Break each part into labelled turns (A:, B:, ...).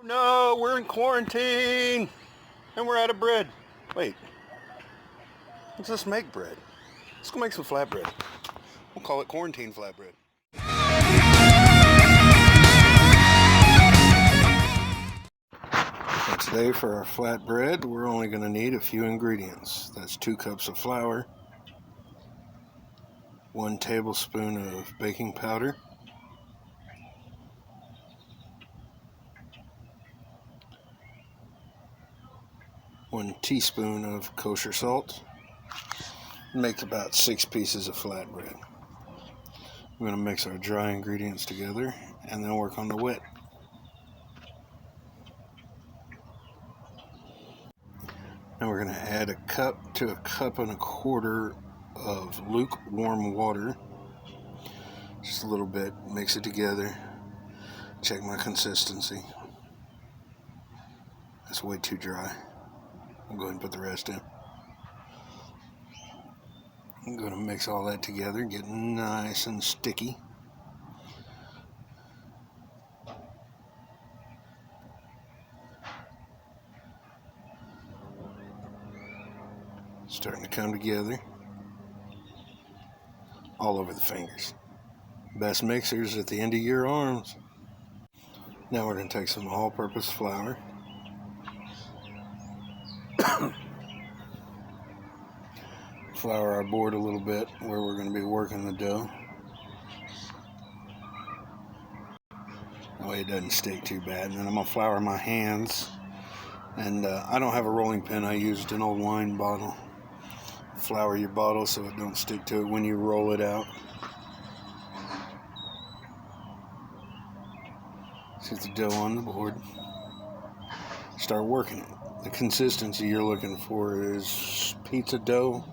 A: No, we're in quarantine and we're out of bread. Wait, let's just make bread. Let's go make some flatbread. We'll call it quarantine flatbread. And today for our flatbread, we're only going to need a few ingredients. That's 2 cups of flour, 1 tablespoon of baking powder, 1 teaspoon of kosher salt. Make about 6 pieces of flatbread. We're going to mix our dry ingredients together and then work on the wet. Now we're going to add a cup to a cup and a quarter of lukewarm water. Just a little bit, mix it together. Check my consistency. That's way too dry. I'll go ahead and put the rest in. I'm going to mix all that together, get nice and sticky. Starting to come together all over the fingers. Best mixers at the end of your arms. Now we're going to take some all-purpose flour. Flour our board a little bit where we're going to be working the dough. That way it doesn't stick too bad. And then I'm going to flour my hands. And I don't have a rolling pin. I used an old wine bottle. Flour your bottle so it don't stick to it when you roll it out. Set the dough on the board. Start working it. The consistency you're looking for is pizza dough.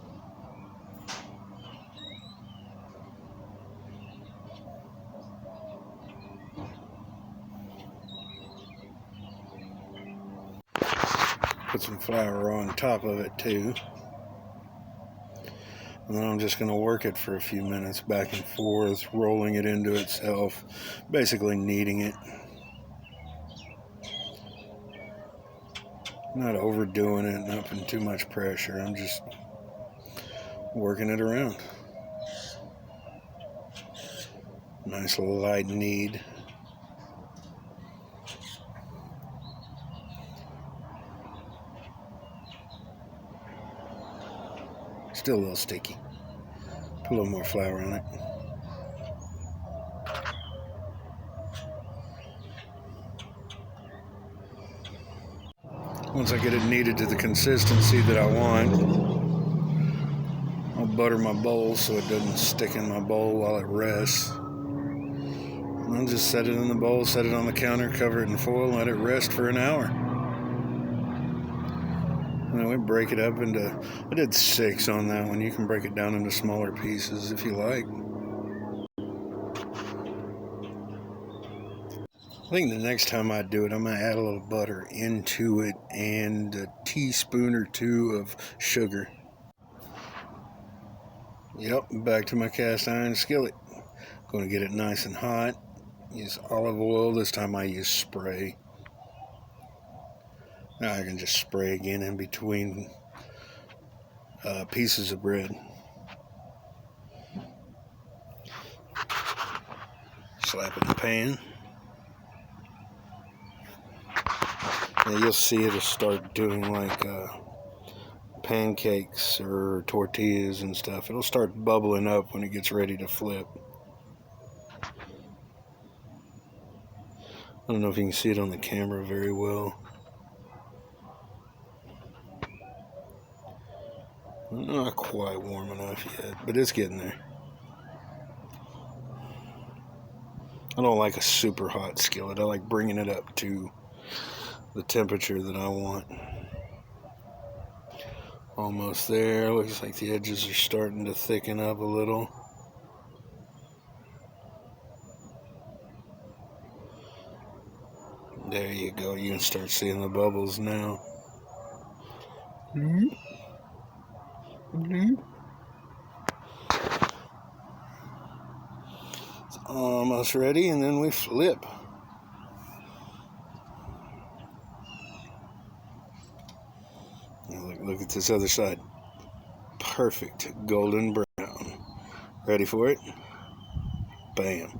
A: Put some flour on top of it too. And then I'm just going to work it for a few minutes back and forth, rolling it into itself, basically kneading it. Not overdoing it, not putting too much pressure. I'm just working it around. Nice light knead. Still a little sticky. Put a little more flour on it. Once I get it kneaded to the consistency that I want, I'll butter my bowl so it doesn't stick in my bowl while it rests. And I'll just set it in the bowl, set it on the counter, cover it in foil, and let it rest for an hour. And then we break it up into, I did 6 on that one. You can break it down into smaller pieces if you like. I think the next time I do it, I'm going to add a little butter into it and a teaspoon or 2 of sugar. Yep, back to my cast iron skillet. Going to get it nice and hot. Use olive oil. This time I use spray. Now I can just spray again in between pieces of bread. Slap it in the pan. Now you'll see it'll start doing like pancakes or tortillas and stuff. It'll start bubbling up when it gets ready to flip. I don't know if you can see it on the camera very well. Not quite warm enough yet, but it's getting there. I don't like a super hot skillet. I like bringing it up to the temperature that I want. Almost there. Looks like the edges are starting to thicken up a little. There you go. You can start seeing the bubbles now. It's almost ready, and then we flip. Now look at this other side. Perfect golden brown. Ready for it? Bam.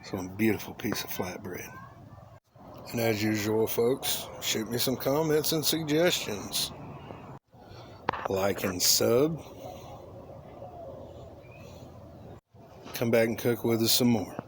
A: Some beautiful piece of flatbread. And as usual, folks, shoot me some comments and suggestions. Like and sub. Come back and cook with us some more.